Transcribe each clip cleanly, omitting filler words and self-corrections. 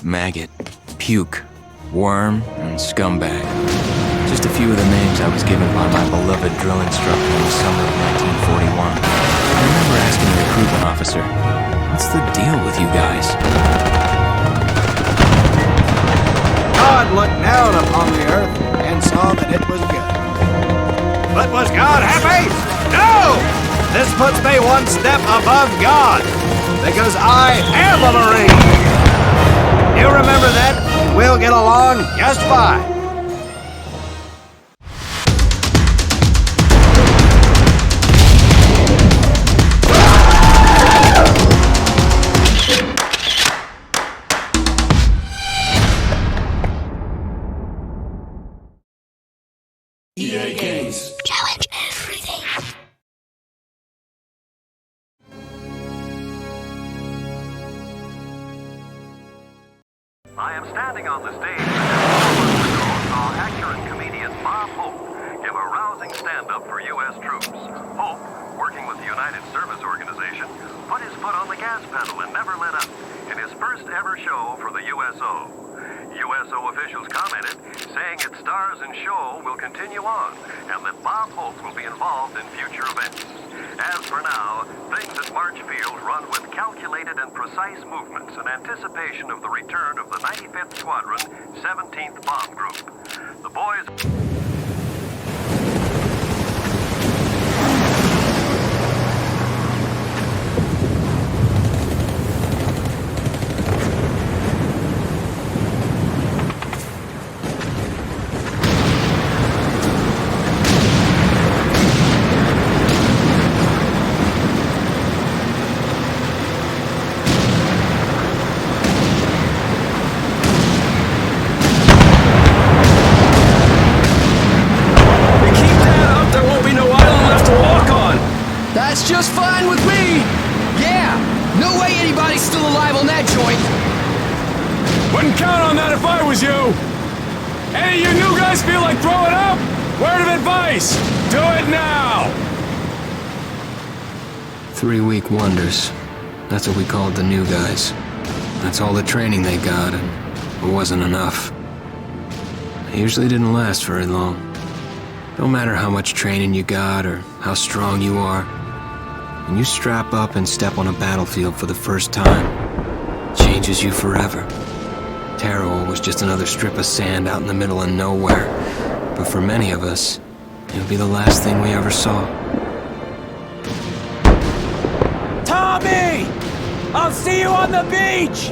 maggot, puke, worm, and scumbag. Just a few of the names I was given by my beloved drill instructor in the summer of 1941. I remember asking the recruitment officer, "What's the deal with you guys?" God looked down upon the earth and saw that it was good. But was God happy? No! This puts me one step above God, because I am a Marine. You remember that? We'll get along just fine. EA Games. Challenge everything. I am standing on the stage and saw actor and comedian Bob Hope give a rousing stand-up for U.S. troops. Hope, working with the United Service Organization, put his foot on the gas pedal and never let up in his first ever show for the USO. USO officials commented, saying its stars and show will continue on, and that Bob Hope will be involved in future events. As for now, things at March Field run with calculated and precise movements in anticipation of the return of the 95th Squadron, 17th Bomb Group. The boys... That's just fine with me! Yeah! No way anybody's still alive on that joint! Wouldn't count on that if I was you! Any of you new guys feel like throwing up? Word of advice! Do it now! 3-week wonders. That's what we called the new guys. That's all the training they got, and it wasn't enough. It usually didn't last very long. No matter how much training you got or how strong you are, when you strap up and step on a battlefield for the first time, it changes you forever. Taro was just another strip of sand out in the middle of nowhere, but for many of us, it would be the last thing we ever saw. Tommy! I'll see you on the beach!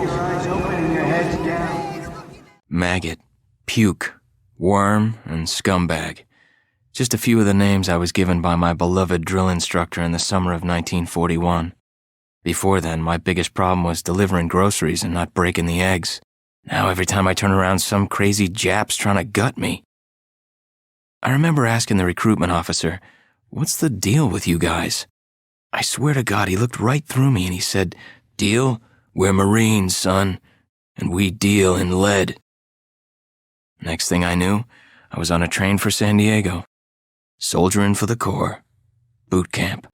your eyes open and your heads down. Maggot, puke, worm, and scumbag. Just a few of the names I was given by my beloved drill instructor in the summer of 1941. Before then, my biggest problem was delivering groceries and not breaking the eggs. Now every time I turn around, some crazy Jap's trying to gut me. I remember asking the recruitment officer, "What's the deal with you guys?" I swear to God, he looked right through me and he said, "Deal? We're Marines, son, and we deal in lead." Next thing I knew, I was on a train for San Diego. Soldiering for the Corps. Boot camp.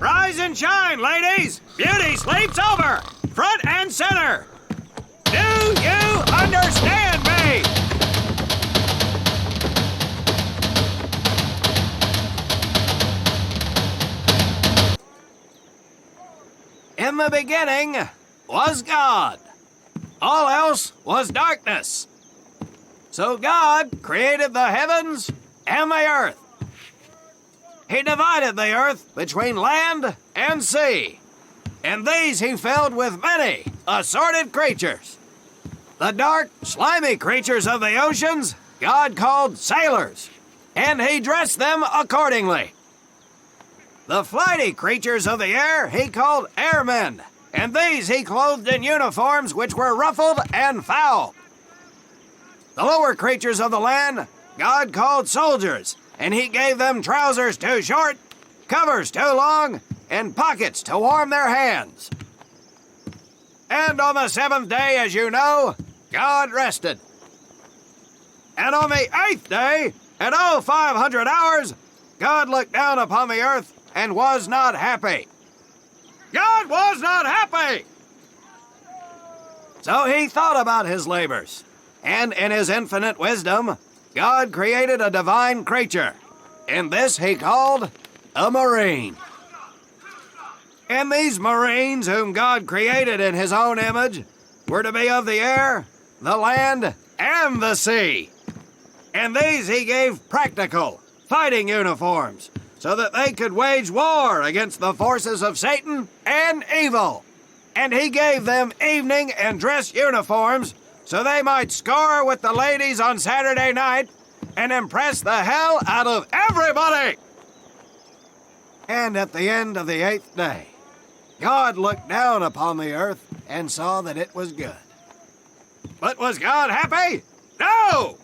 Rise and shine, ladies! Beauty sleeps over! Front and center! Do you understand me? In the beginning was God. All else was darkness. So God created the heavens and the earth. He divided the earth between land and sea, and these he filled with many assorted creatures. The dark, slimy creatures of the oceans God called sailors, and he dressed them accordingly. The flighty creatures of the air he called airmen, and these he clothed in uniforms which were ruffled and foul. The lower creatures of the land God called soldiers, and he gave them trousers too short, covers too long, and pockets to warm their hands. And on the seventh day, as you know, God rested. And on the eighth day, at 0500 hours, God looked down upon the earth and was not happy. God was not happy! So he thought about his labors, and in his infinite wisdom, God created a divine creature, and this he called a Marine. And these Marines, whom God created in his own image, were to be of the air, the land, and the sea. And these he gave practical, fighting uniforms, so that they could wage war against the forces of Satan and evil. And he gave them evening and dress uniforms, so they might score with the ladies on Saturday night and impress the hell out of everybody. And at the end of the eighth day, God looked down upon the earth and saw that it was good. But was God happy? No!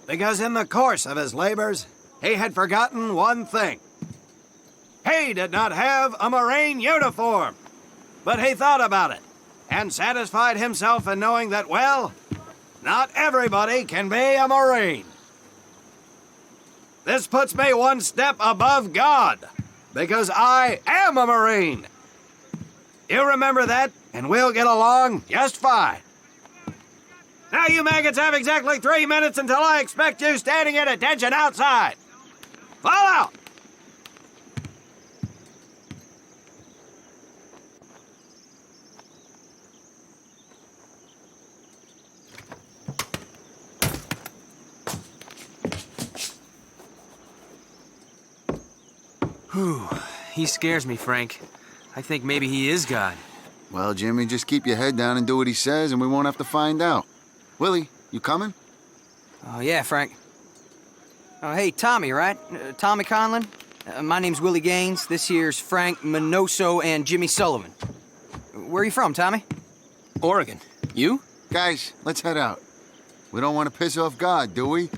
Because in the course of his labors, he had forgotten one thing. He did not have a Marine uniform, but he thought about it and satisfied himself in knowing that, well, not everybody can be a Marine. This puts me one step above God, because I am a Marine. You remember that, and we'll get along just fine. Now you maggots have exactly 3 minutes until I expect you standing at attention outside. Fall out! Whew. He scares me, Frank. I think maybe he is God. Well, Jimmy, just keep your head down and do what he says, and we won't have to find out. Willie, you coming? Oh, yeah, Frank. Oh, hey, Tommy, right? Tommy Conlin? My name's Willie Gaines. This here's Frank Minoso and Jimmy Sullivan. Where are you from, Tommy? Oregon. You? Guys, let's head out. We don't want to piss off God, do we?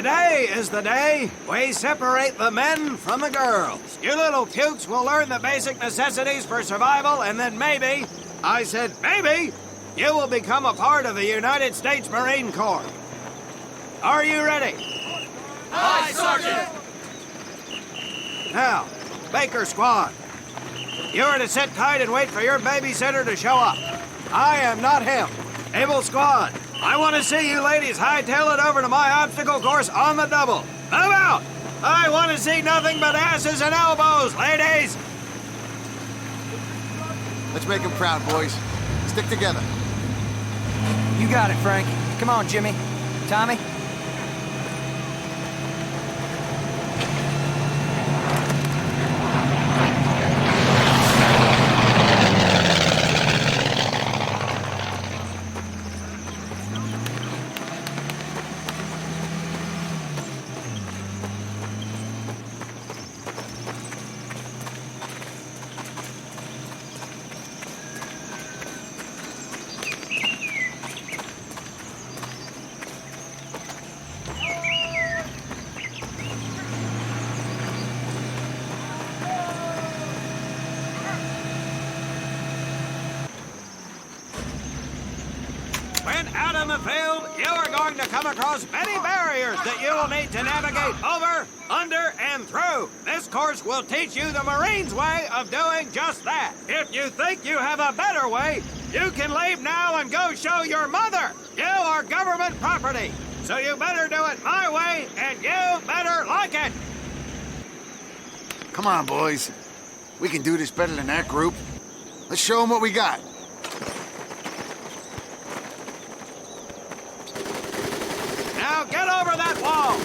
Today is the day we separate the men from the girls. You little pukes will learn the basic necessities for survival, and then maybe, I said maybe, you will become a part of the United States Marine Corps. Are you ready? Aye, Sergeant! Now, Baker Squad, you are to sit tight and wait for your babysitter to show up. I am not him. Able Squad, I want to see you ladies hightail it over to my obstacle course on the double. Move out! I want to see nothing but asses and elbows, ladies! Let's make him proud, boys. Stick together. You got it, Frank. Come on, Jimmy. Tommy? When out in the field, you are going to come across many barriers that you will need to navigate over, under, and through. This course will teach you the Marines' way of doing just that. If you think you have a better way, you can leave now and go show your mother. You are government property, so you better do it my way, and you better like it. Come on, boys. We can do this better than that group. Let's show them what we got. Now get over that wall.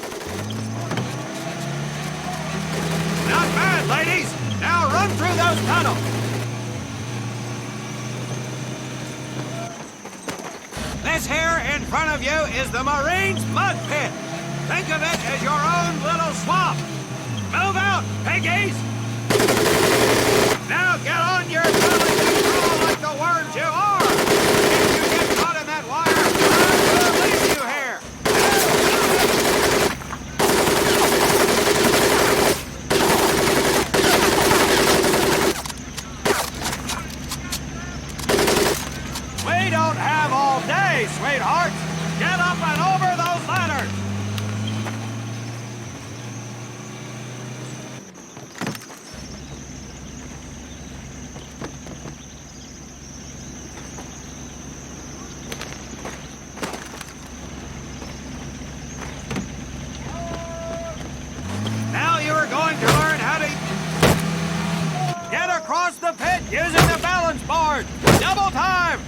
Not bad, ladies. Now run through those tunnels. This here in front of you is the Marines' mud pit. Think of it as your own little swamp. Move out, piggies! Now get on your belly and crawl like the worms you are. If you get caught in that wire, I will leave you here. We don't have all day, sweethearts. Get up and over those ladders. Now you are going to learn how to get across the pit using the balance board. Double time.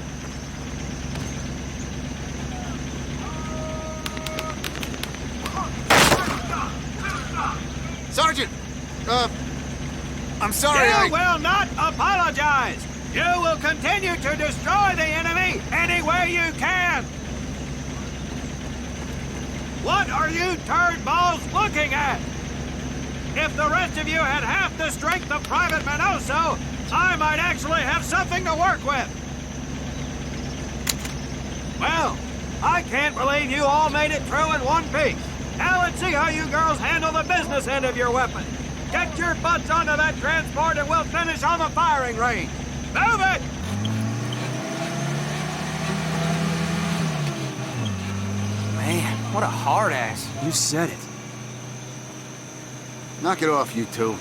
Sergeant! I'm sorry, You will not apologize. You will continue to destroy the enemy any way you can. What are you turd balls looking at? If the rest of you had half the strength of Private Minoso, I might actually have something to work with. Well, I can't believe you all made it through in one piece. Now let's see how you girls handle the business end of your weapon. Get your butts onto that transport and we'll finish on the firing range. Move it! Man, what a hard ass. You said it. Knock it off, you two.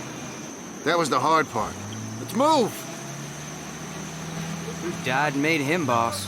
That was the hard part. Let's move! Who died and made him boss?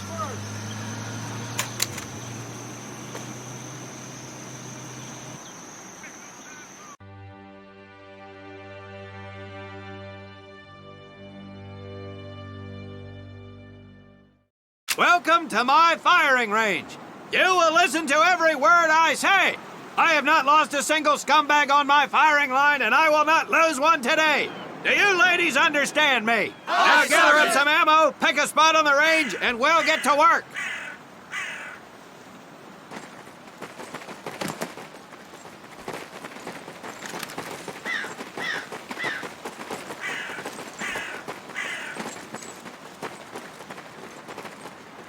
Welcome to my firing range. You will listen to every word I say. I have not lost a single scumbag on my firing line, and I will not lose one today. Do you ladies understand me? Now gather up some ammo, pick a spot on the range, and we'll get to work.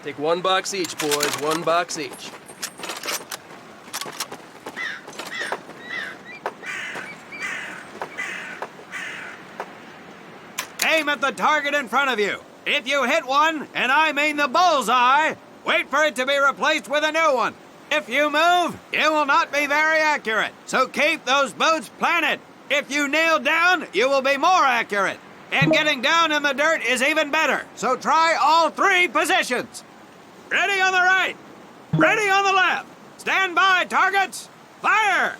Take 1 box each, boys. 1 box each. aim at the target in front of you. If you hit one, and I mean the bullseye, wait for it to be replaced with a new one. If you move, you will not be very accurate. So keep those boots planted. If you kneel down, you will be more accurate. And getting down in the dirt is even better. So try all three positions. Ready on the right. Ready on the left. Stand by, targets. Fire!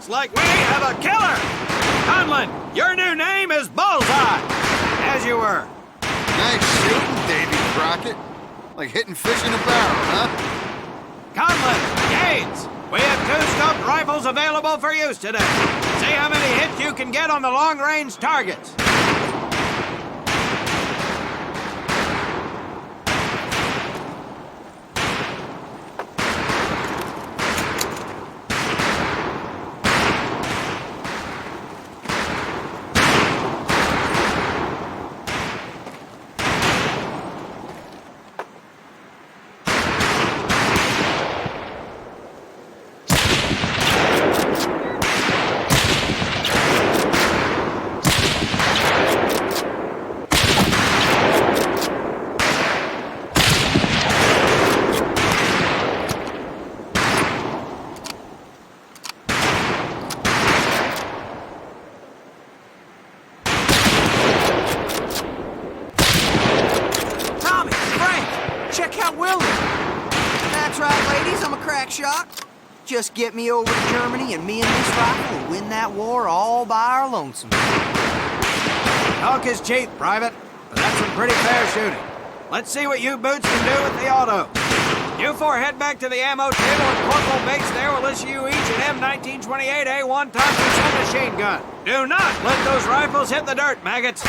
Like we have a killer! Conlin, your new name is Bullseye! As you were. Nice shooting, Davy Crockett. Like hitting fish in a barrel, huh? Conlin, Gaines, we have 2 scoped rifles available for use today. See how many hits you can get on the long-range targets. Willie. That's right, ladies, I'm a crack shot. Just get me over to Germany and me and this rifle will win that war all by our lonesome. Talk is cheap, Private, but that's some pretty fair shooting. Let's see what you boots can do with the auto. You 4 head back to the ammo table and Corporal Bates there will issue you each an M1928A1 Thompson submachine gun. Do not let those rifles hit the dirt, maggots.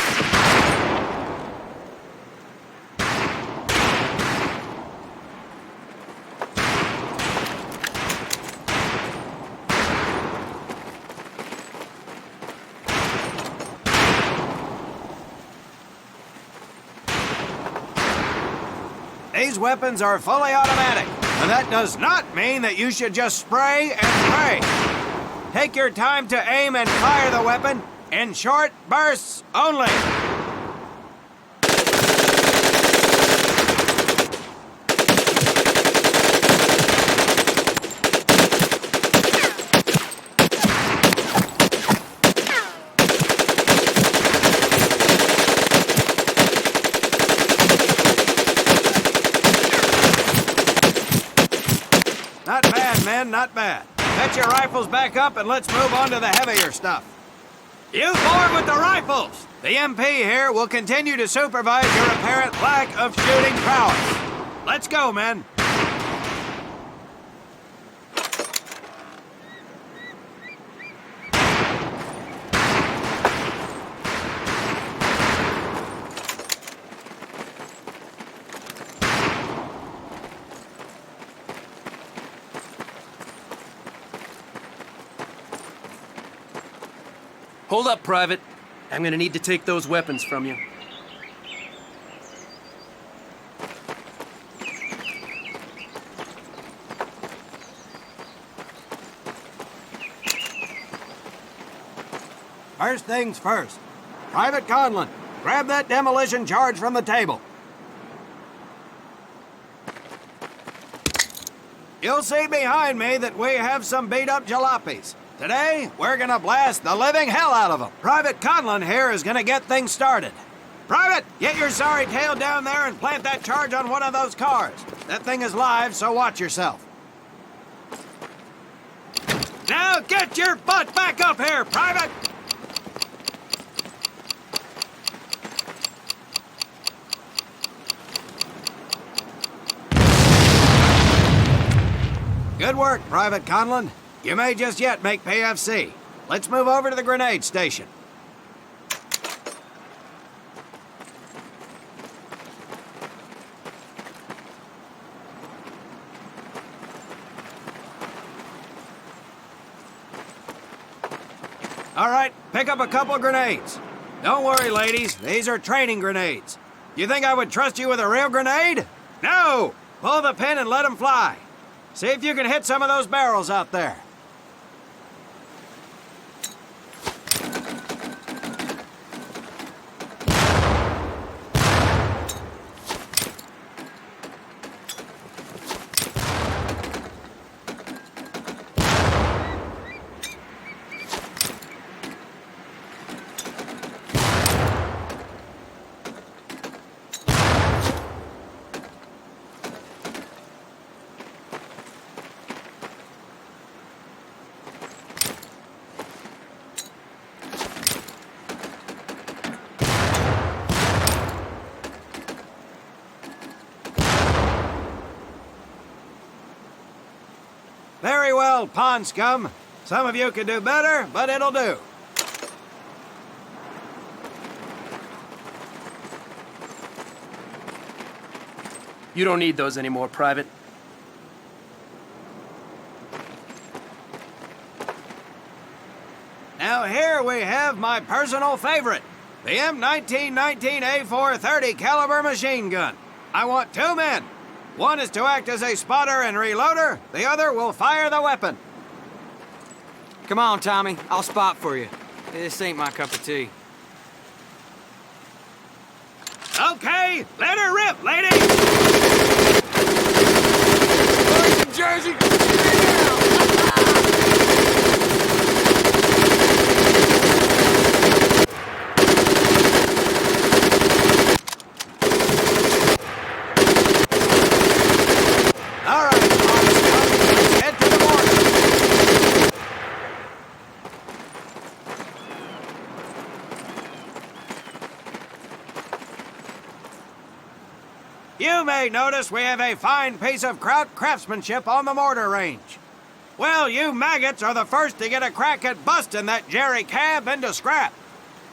These weapons are fully automatic, and that does not mean that you should just spray and pray. Take your time to aim and fire the weapon in short bursts only. Not bad, men, not bad. Set your rifles back up and let's move on to the heavier stuff. You forward with the rifles! The MP here will continue to supervise your apparent lack of shooting prowess. Let's go, men. Hold up, Private. I'm gonna need to take those weapons from you. First things first. Private Conlin, grab that demolition charge from the table. You'll see behind me that we have some beat-up jalopies. Today, we're gonna blast the living hell out of them. Private Conlin here is gonna get things started. Private, get your sorry tail down there and plant that charge on one of those cars. That thing is live, so watch yourself. Now get your butt back up here, Private! Good work, Private Conlin. You may just yet make PFC. Let's move over to the grenade station. All right, pick up a couple grenades. Don't worry, ladies. These are training grenades. You think I would trust you with a real grenade? No! Pull the pin and let them fly. See if you can hit some of those barrels out there. Very well, pond scum. Some of you could do better, but it'll do. You don't need those anymore, Private. Now here we have my personal favorite, the M1919A430 caliber machine gun. I want 2 men. One is to act as a spotter and reloader. The other will fire the weapon. Come on, Tommy. I'll spot for you. This ain't my cup of tea. Okay, let her rip, lady! Jersey! All right, let's head to the mortar. You may notice we have a fine piece of craftsmanship on the mortar range. Well, you maggots are the first to get a crack at busting that Jerry cab into scrap.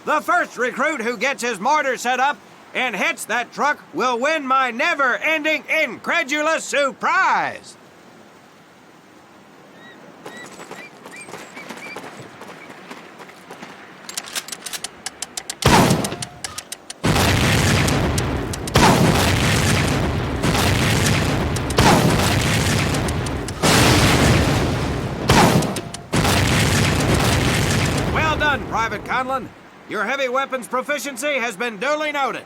The first recruit who gets his mortar set up and hits that truck will win my never-ending incredulous surprise. Well done, Private Conlin. Your heavy weapons proficiency has been duly noted.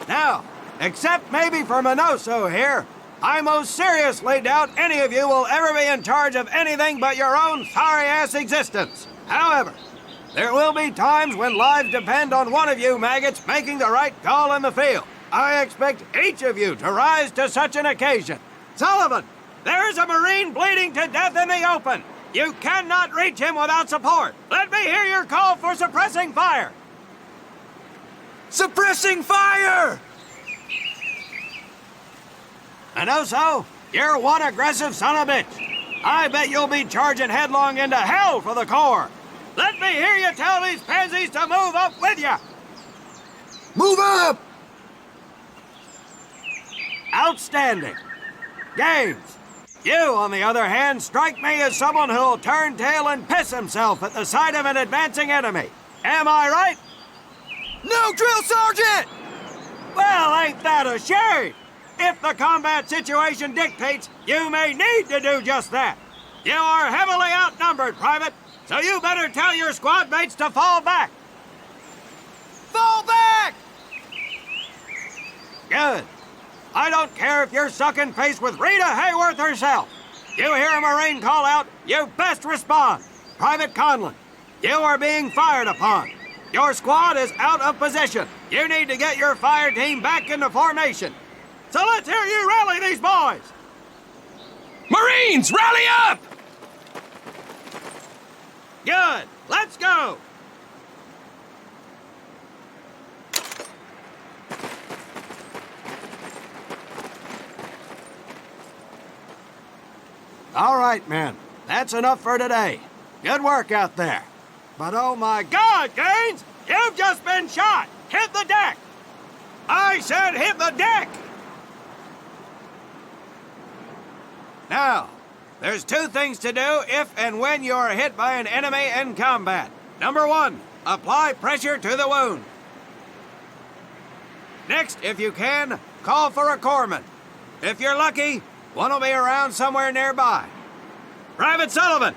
Now, except maybe for Minoso here, I most seriously doubt any of you will ever be in charge of anything but your own sorry-ass existence. However, there will be times when lives depend on one of you maggots making the right call in the field. I expect each of you to rise to such an occasion. Sullivan, there is a Marine bleeding to death in the open. You cannot reach him without support. Let me hear your call for suppressing fire. Suppressing fire! Minoso, you're one aggressive son of a bitch. I bet you'll be charging headlong into hell for the Corps. Let me hear you tell these pansies to move up with you. Move up! Outstanding. James, you, on the other hand, strike me as someone who'll turn tail and piss himself at the sight of an advancing enemy. Am I right? No, Drill Sergeant! Well, ain't that a shame? If the combat situation dictates, you may need to do just that. You are heavily outnumbered, Private, so you better tell your squad mates to fall back. Fall back! Good. I don't care if you're sucking face with Rita Hayworth herself. You hear a Marine call out, you best respond. Private Conlin, you are being fired upon. Your squad is out of position. You need to get your fire team back into formation. So let's hear you rally these boys. Marines, rally up! Good. Let's go! All right, men. That's enough for today. Good work out there. But oh my God, Gaines! You've just been shot! Hit the deck! I said hit the deck! Now, there's two things to do if and when you are hit by an enemy in combat. Number one, apply pressure to the wound. Next, if you can, call for a corpsman. If you're lucky, one will be around somewhere nearby. Private Sullivan,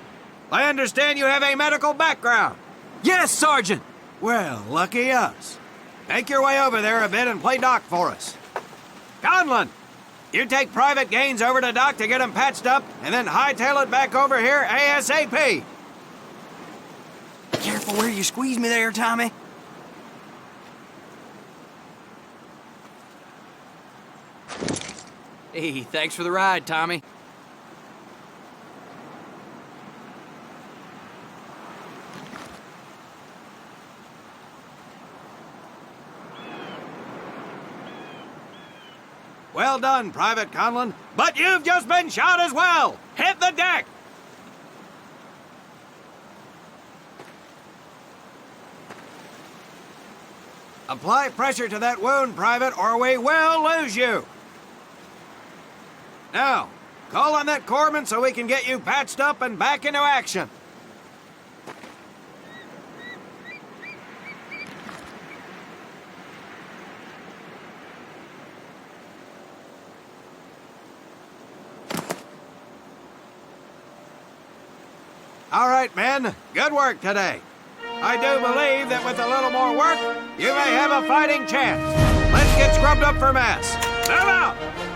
I understand you have a medical background. Yes, Sergeant! Well, lucky us. Make your way over there a bit and play doc for us. Conlin, you take Private Gaines over to doc to get him patched up, and then hightail it back over here ASAP. Careful where you squeeze me there, Tommy. Hey, thanks for the ride, Tommy. Well done, Private Conlin, but you've just been shot as well. Hit the deck. Apply pressure to that wound, Private, or we will lose you. Now, call on that corpsman so we can get you patched up and back into action. All right, men. Good work today. I do believe that with a little more work, you may have a fighting chance. Let's get scrubbed up for mass. Move out!